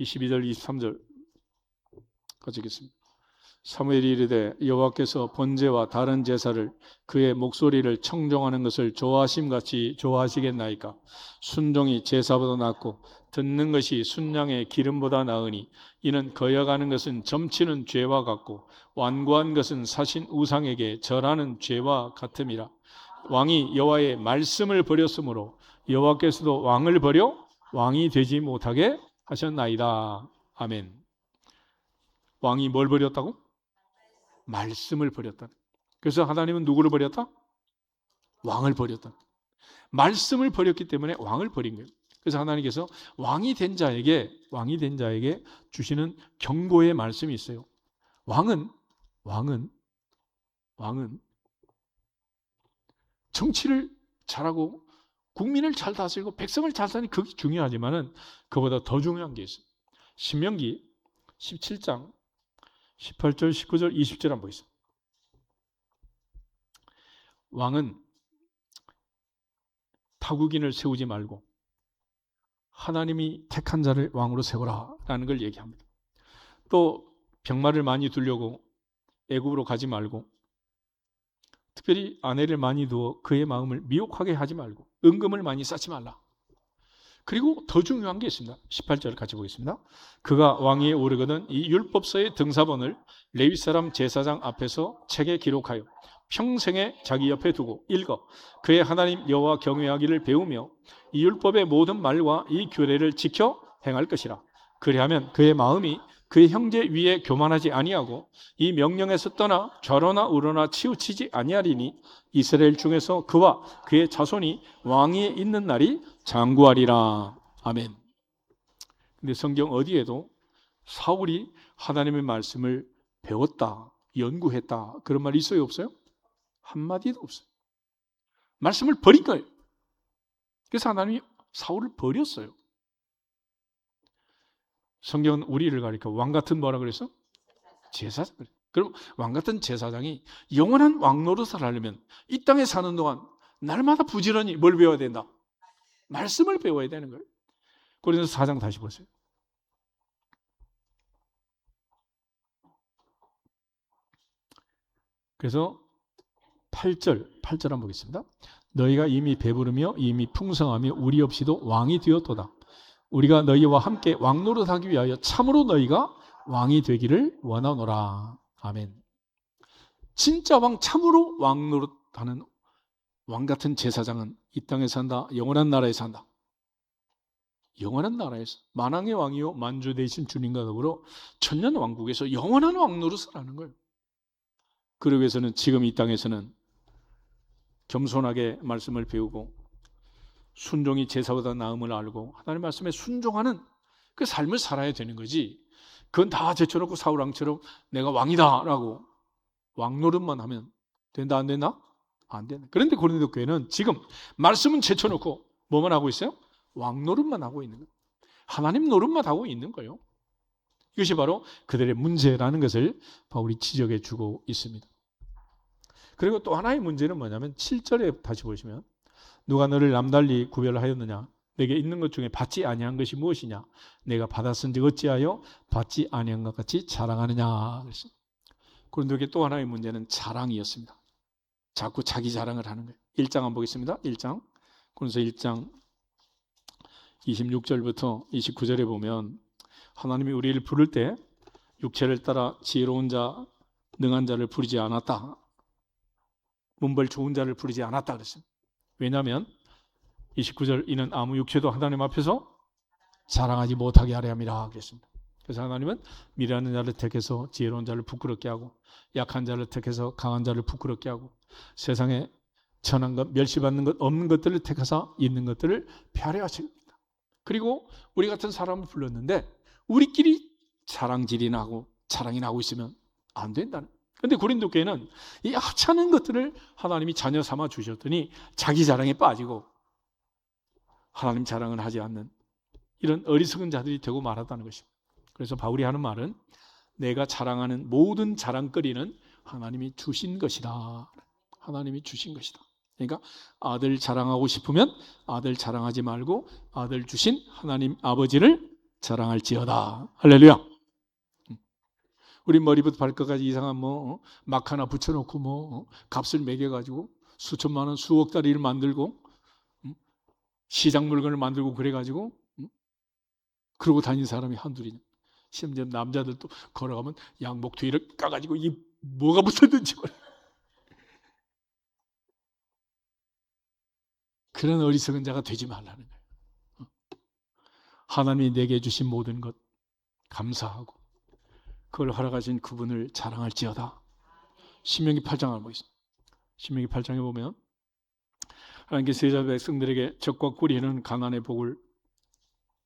22절, 23절 같이 읽겠습니다. 사무엘이 이르되 여호와께서 번제와 다른 제사를 그의 목소리를 청종하는 것을 좋아하심같이 좋아하시겠나이까? 순종이 제사보다 낫고 듣는 것이 순양의 기름보다 나으니 이는 거역하는 것은 점치는 죄와 같고 완고한 것은 사신 우상에게 절하는 죄와 같음이라. 왕이 여호와의 말씀을 버렸으므로 여호와께서도 왕을 버려 왕이 되지 못하게 하셨나이다. 아멘. 왕이 뭘 버렸다고? 말씀을 버렸다. 그래서 하나님은 누구를 버렸다? 왕을 버렸다. 말씀을 버렸기 때문에 왕을 버린 거예요. 그래서 하나님께서 왕이 된 자에게 주시는 경고의 말씀이 있어요. 왕은 정치를 잘하고 국민을 잘 다스리고 백성을 잘 사는 그게 중요하지만은 그보다 더 중요한 게 있어요. 신명기 17장 18절, 19절, 20절 한번 보겠습니다. 왕은 타국인을 세우지 말고 하나님이 택한 자를 왕으로 세우라라는 걸 얘기합니다. 또 병마를 많이 두려고 애굽으로 가지 말고 특별히 아내를 많이 두어 그의 마음을 미혹하게 하지 말고 은금을 많이 쌓지 말라. 그리고 더 중요한 게 있습니다. 18절 같이 보겠습니다. 그가 왕위에 오르거든 이 율법서의 등사본을 레위 사람 제사장 앞에서 책에 기록하여 평생에 자기 옆에 두고 읽어 그의 하나님 여호와 경외하기를 배우며 이 율법의 모든 말과 이 규례를 지켜 행할 것이라. 그리하면 그의 마음이 그의 형제 위에 교만하지 아니하고 이 명령에서 떠나 좌로나 우로나 치우치지 아니하리니 이스라엘 중에서 그와 그의 자손이 왕위에 있는 날이 장구하리라. 아멘. 근데 성경 어디에도 사울이 하나님의 말씀을 배웠다, 연구했다 그런 말 있어요, 없어요? 한마디도 없어요. 말씀을 버린 거예요. 그래서 하나님이 사울을 버렸어요. 성경은 우리를 가리켜 왕 같은 뭐라 그랬어? 제사장. 그럼 왕 같은 제사장이 영원한 왕 노릇을 하려면 이 땅에 사는 동안 날마다 부지런히 뭘 배워야 된다? 말씀을 배워야 되는 거예요. 고린도서 4장 다시 보세요. 그래서 8절 한번 보겠습니다. 너희가 이미 배부르며 이미 풍성하며 우리 없이도 왕이 되었도다. 우리가 너희와 함께 왕노릇하기 위하여 참으로 너희가 왕이 되기를 원하노라. 아멘. 진짜 왕, 참으로 왕노릇하는 왕 같은 제사장은 이 땅에 산다. 영원한 나라에 산다. 영원한 나라에서 만왕의 왕이요 만주 되신 주님과 더불어 천년 왕국에서 영원한 왕노릇을 하는 거예요. 그러기 위해서는 지금 이 땅에서는 겸손하게 말씀을 배우고 순종이 제사보다 나음을 알고 하나님 말씀에 순종하는 그 삶을 살아야 되는 거지. 그건 다 제쳐놓고 사울왕처럼 내가 왕이다라고 왕노릇만 하면 된다 안 된다? 안 된다. 그런데 고린도 교회는 지금 말씀은 제쳐놓고 뭐만 하고 있어요? 왕 노릇만 하고 있는 거예요. 하나님 노릇만 하고 있는 거예요. 이것이 바로 그들의 문제라는 것을 바울이 지적해 주고 있습니다. 그리고 또 하나의 문제는 뭐냐면 7절에 다시 보시면 누가 너를 남달리 구별하였느냐? 내게 있는 것 중에 받지 아니한 것이 무엇이냐? 내가 받았은지 어찌하여 받지 아니한 것 같이 자랑하느냐? 그랬습니다. 고린도교회 또 하나의 문제는 자랑이었습니다. 자꾸 자기 자랑을 하는 거예요. 1장 한번 보겠습니다. 1장. 고린도서 1장 26절부터 29절에 보면 하나님이 우리를 부를 때 육체를 따라 지혜로운 자, 능한 자를 부르지 않았다. 문벌 좋은 자를 부르지 않았다 그랬습니다. 왜냐하면 29절 이는 아무 육체도 하나님 앞에서 자랑하지 못하게 하려 함이라 그랬습니다. 그래서 하나님은 미련한 자를 택해서 지혜로운 자를 부끄럽게 하고 약한 자를 택해서 강한 자를 부끄럽게 하고 세상에 천한 것, 멸시받는 것, 없는 것들을 택해서 있는 것들을 폐하려하십니다. 그리고 우리 같은 사람을 불렀는데 우리끼리 자랑질이나 하고 자랑이나 하고 있으면 안 된다는. 그런데 고린도 교회는 이 하찮은 것들을 하나님이 자녀 삼아 주셨더니 자기 자랑에 빠지고 하나님 자랑을 하지 않는 이런 어리석은 자들이 되고 말았다는 것입니다. 그래서 바울이 하는 말은 내가 자랑하는 모든 자랑거리는 하나님이 주신 것이다. 하나님이 주신 것이다. 그러니까 아들 자랑하고 싶으면 아들 자랑하지 말고 아들 주신 하나님 아버지를 자랑할지어다. 할렐루야. 우리 머리부터 발끝까지 이상한 막 하나 붙여놓고 값을 매겨가지고 수천만 원 수억 달러를 만들고 시장 물건을 만들고 그래가지고 그러고 다니는 사람이 한둘이냐. 심지어 남자들도 걸어가면 양복 뒤를 까가지고 이 뭐가 붙었는지 몰라. 그런 어리석은 자가 되지 말라는 거예요. 하나님이 내게 주신 모든 것 감사하고 그걸 허락하신 그분을 자랑할지어다. 신명기 8장을 보겠습니다. 신명기 8장에 보면 하나님께서 이스라엘 백성들에게 적과 꿀이는 가난의 복을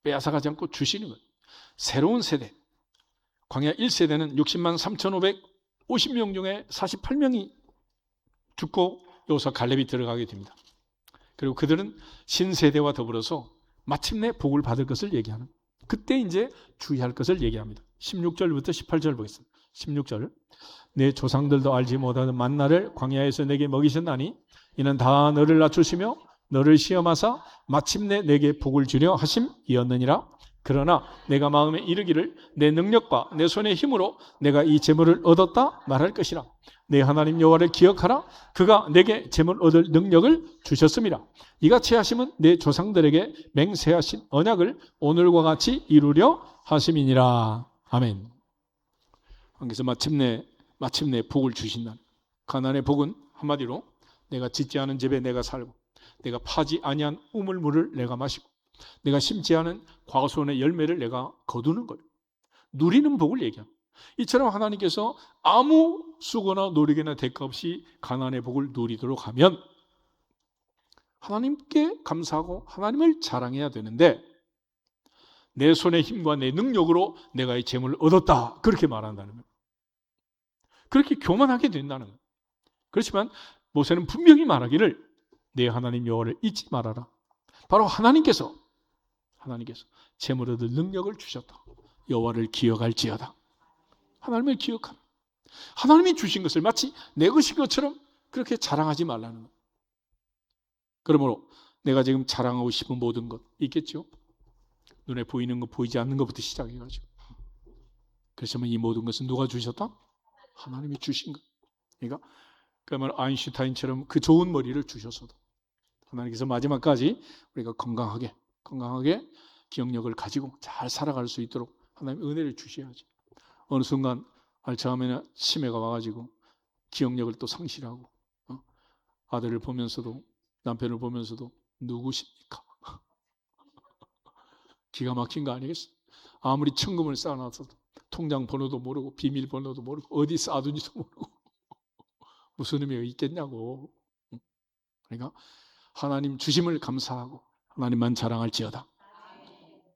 빼앗아가지 않고 주시는 거예요. 새로운 세대, 광야 1세대는 60만 3,550명 중에 48명이 죽고 여호수아 갈렙이 들어가게 됩니다. 그리고 그들은 신세대와 더불어서 마침내 복을 받을 것을 얘기하는, 그때 이제 주의할 것을 얘기합니다. 16절부터 18절 보겠습니다. 16절. 내 조상들도 알지 못하는 만나를 광야에서 내게 먹이셨나니 이는 다 너를 낮추시며 너를 시험하사 마침내 내게 복을 주려 하심이었느니라. 그러나 내가 마음에 이르기를 내 능력과 내 손의 힘으로 내가 이 재물을 얻었다 말할 것이라. 내 하나님 여호와를 기억하라. 그가 내게 재물 얻을 능력을 주셨음이라. 이같이 하심은 내 조상들에게 맹세하신 언약을 오늘과 같이 이루려 하심이니라. 아멘. 그래서 마침내 복을 주신다. 가난의 복은 한마디로 내가 짓지 않은 집에 내가 살고 내가 파지 아니한 우물물을 내가 마시고 내가 심지 않은 과수원의 열매를 내가 거두는 거예요. 누리는 복을 얘기합니다. 이처럼 하나님께서 아무 수고나 노력이나 대가 없이 가난의 복을 누리도록 하면 하나님께 감사하고 하나님을 자랑해야 되는데 내 손의 힘과 내 능력으로 내가 이 재물을 얻었다 그렇게 말한다는 거예요. 그렇게 교만하게 된다는 거예요. 그렇지만 모세는 분명히 말하기를 내 하나님 여호와를 잊지 말아라. 바로 하나님께서 재물 얻을 능력을 주셨다. 여호와를 기억할지어다. 하나님을 기억하라. 하나님이 주신 것을 마치 내 것인 것처럼 그렇게 자랑하지 말라는 것. 그러므로 내가 지금 자랑하고 싶은 모든 것 있겠죠? 눈에 보이는 것, 보이지 않는 것부터 시작해가지고. 그래서 이 모든 것은 누가 주셨다? 하나님이 주신 것. 그러니까 그러면 아인슈타인처럼 그 좋은 머리를 주셔서도 하나님께서 마지막까지 우리가 건강하게 기억력을 가지고 잘 살아갈 수 있도록 하나님 은혜를 주셔야지. 어느 순간 알츠하이머나 치매가 와가지고 기억력을 또 상실하고 아들을 보면서도 남편을 보면서도 누구십니까? 기가 막힌 거 아니겠어? 아무리 천금을 쌓아놨어도 통장 번호도 모르고 비밀번호도 모르고 어디 쌓아둔지도 모르고 무슨 의미가 있겠냐고. 그러니까 하나님 주심을 감사하고 하나님만 자랑할지어다.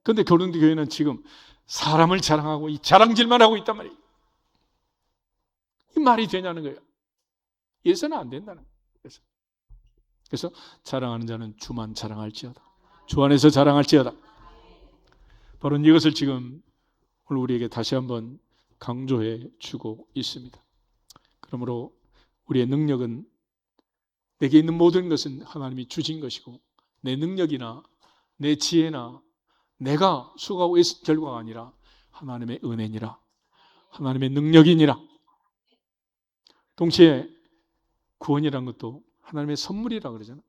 그런데 고린도 교회는 지금 사람을 자랑하고 이 자랑질만 하고 있단 말이에요. 이 말이 되냐는 거예요. 이래서는 안 된다는 거예요. 그래서 자랑하는 자는 주만 자랑할지어다. 주 안에서 자랑할지어다. 바로 이것을 지금 오늘 우리에게 다시 한번 강조해 주고 있습니다. 그러므로 우리의 능력은, 내게 있는 모든 것은 하나님이 주신 것이고, 내 능력이나 내 지혜나 내가 수고하고 애쓴 결과가 아니라 하나님의 은혜니라, 하나님의 능력이니라. 동시에 구원이란 것도 하나님의 선물이라 그러잖아.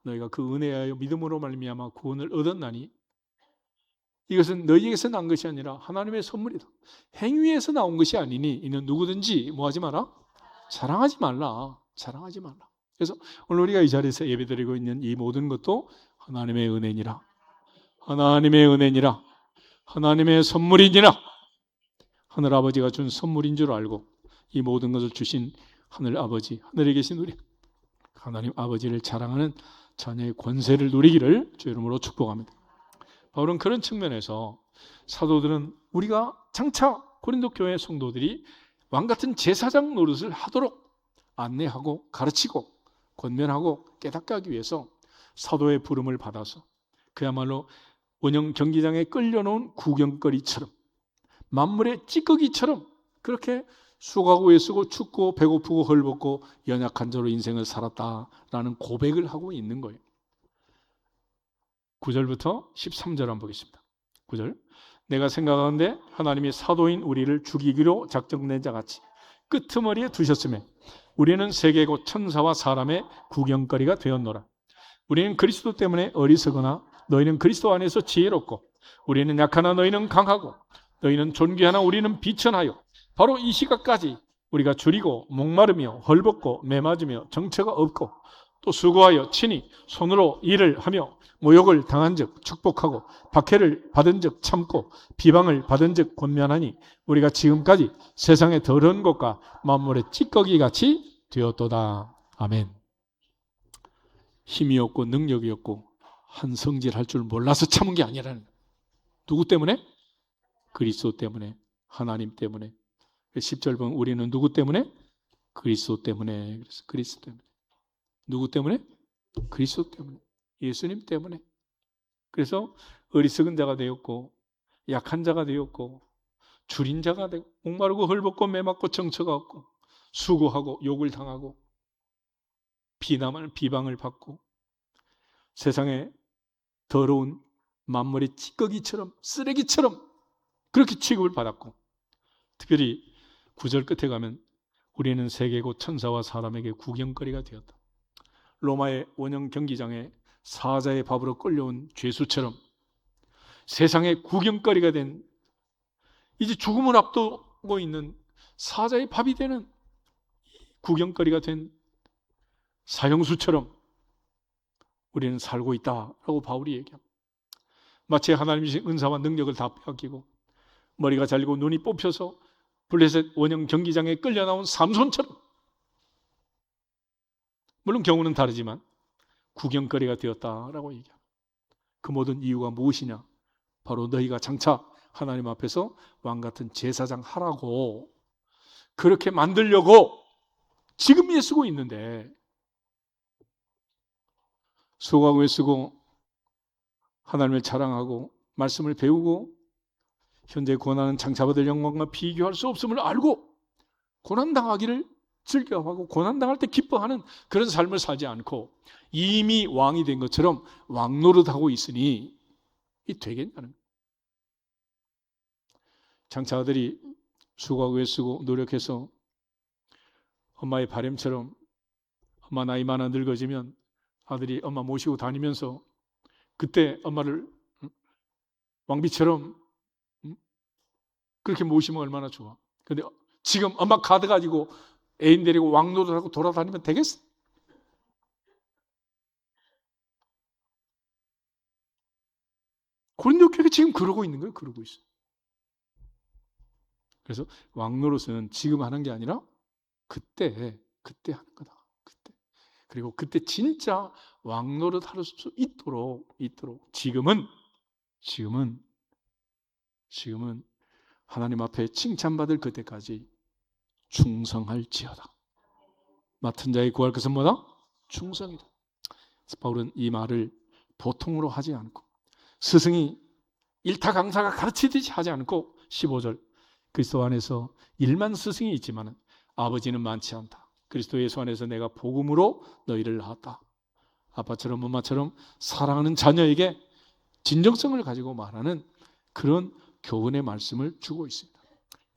너희가 그 은혜하여 믿음으로 말미암아 구원을 얻었나니 이것은 너희에게서 난 것이 아니라 하나님의 선물이다. 행위에서 나온 것이 아니니 이는 누구든지 뭐하지 마라? 자랑하지 말라. 자랑하지 말라. 그래서 오늘 우리가 이 자리에서 예배드리고 있는 이 모든 것도 하나님의 은혜니라. 하나님의 은혜니라. 하나님의 선물이니라. 하늘 아버지가 준 선물인 줄 알고 이 모든 것을 주신 하늘 아버지, 하늘에 계신 우리 하나님 아버지를 자랑하는 자녀의 권세를 누리기를 주 이름으로 축복합니다. 바울은 그런 측면에서 사도들은 우리가 장차 고린도 교회 성도들이 왕같은 제사장 노릇을 하도록 안내하고 가르치고 권면하고 깨닫게 하기 위해서 사도의 부름을 받아서 그야말로 원형 경기장에 끌려놓은 구경거리처럼 만물의 찌꺼기처럼 그렇게 수고하고 애쓰고 춥고 배고프고 헐벗고 연약한 자로 인생을 살았다라는 고백을 하고 있는 거예요. 9절부터 13절 한번 보겠습니다. 9절. 내가 생각하건대 하나님이 사도인 우리를 죽이기로 작정된 자같이 끄트머리에 두셨으며 우리는 세계 곧 천사와 사람의 구경거리가 되었노라. 우리는 그리스도 때문에 어리석으나 너희는 그리스도 안에서 지혜롭고 우리는 약하나 너희는 강하고 너희는 존귀하나 우리는 비천하여 바로 이 시각까지 우리가 줄이고 목마르며 헐벗고 매맞으며 정처가 없고 또 수고하여 친히 손으로 일을 하며 모욕을 당한 즉 축복하고 박해를 받은 즉 참고 비방을 받은 즉 권면하니 우리가 지금까지 세상의 더러운 것과 만물의 찌꺼기같이 되었도다. 아멘. 힘이 없고 능력이 없고 한 성질 할 줄 몰라서 참은 게 아니라는 거예요. 누구 때문에? 그리스도 때문에, 하나님 때문에. 10절 보면 우리는 누구 때문에? 그리스도 때문에. 그래서 그리스도 때문에. 누구 때문에? 그리스도 때문에. 예수님 때문에. 그래서 어리석은 자가 되었고 약한 자가 되었고 줄인 자가 되고 목마르고 헐벗고 매맞고 정처가 없고 수고하고 욕을 당하고 비방을 받고 세상에 더러운 만물의 찌꺼기처럼 쓰레기처럼 그렇게 취급을 받았고 특별히 9절 끝에 가면 우리는 세계 곧 천사와 사람에게 구경거리가 되었다. 로마의 원형 경기장에 사자의 밥으로 끌려온 죄수처럼 세상의 구경거리가 된 이제 죽음을 앞두고 있는 사자의 밥이 되는 구경거리가 된 사형수처럼 우리는 살고 있다라고 바울이 얘기합니다. 마치 하나님의 은사와 능력을 다 빼앗기고 머리가 잘리고 눈이 뽑혀서 블레셋 원형 경기장에 끌려 나온 삼손처럼 물론 경우는 다르지만 구경거리가 되었다라고 얘기합니다. 그 모든 이유가 무엇이냐? 바로 너희가 장차 하나님 앞에서 왕같은 제사장 하라고 그렇게 만들려고 지금 애쓰고 있는데 수고하고 애쓰고 하나님을 자랑하고 말씀을 배우고 현재 고난은 장차받을 영광과 비교할 수 없음을 알고 고난당하기를 즐겨하고 고난당할 때 기뻐하는 그런 삶을 살지 않고 이미 왕이 된 것처럼 왕노릇하고 있으니 이 되겠냐는 거예요. 장차 아들이 수고하고 애쓰고 노력해서 엄마의 바람처럼 엄마 나이 많아 늙어지면 아들이 엄마 모시고 다니면서 그때 엄마를 왕비처럼 그렇게 모시면 얼마나 좋아. 근데 지금 엄마 카드 가지고 애인 데리고 왕노릇하고 돌아다니면 되겠어? 고린도 교회가 지금 그러고 있는 거예요. 그러고 있어. 그래서 왕노릇은 지금 하는 게 아니라 그때 하는 거다. 그때. 그리고 그때 진짜 왕노릇 할 수 있도록 지금은 하나님 앞에 칭찬받을 그때까지 충성할지어다. 맡은 자의 구할 것은 뭐다? 충성이다. 바울은 이 말을 보통으로 하지 않고 스승이 일타 강사가 가르치듯이 하지 않고 15절 그리스도 안에서 일만 스승이 있지만 아버지는 많지 않다. 그리스도 예수 안에서 내가 복음으로 너희를 낳았다. 아빠처럼 엄마처럼 사랑하는 자녀에게 진정성을 가지고 말하는 그런 교훈의 말씀을 주고 있습니다.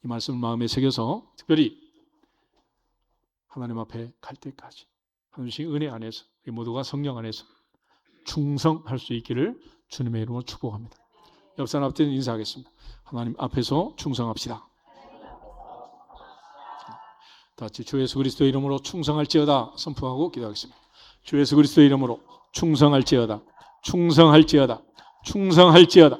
이 말씀을 마음에 새겨서 특별히 하나님 앞에 갈 때까지 하나님의 은혜 안에서 우리 모두가 성령 안에서 충성할 수 있기를 주님의 이름으로 축복합니다. 옆 사람 앞에 인사하겠습니다. 하나님 앞에서 충성합시다. 다 같이 주 예수 그리스도의 이름으로 충성할지어다 선포하고 기도하겠습니다. 주 예수 그리스도의 이름으로 충성할지어다, 충성할지어다, 충성할지어다.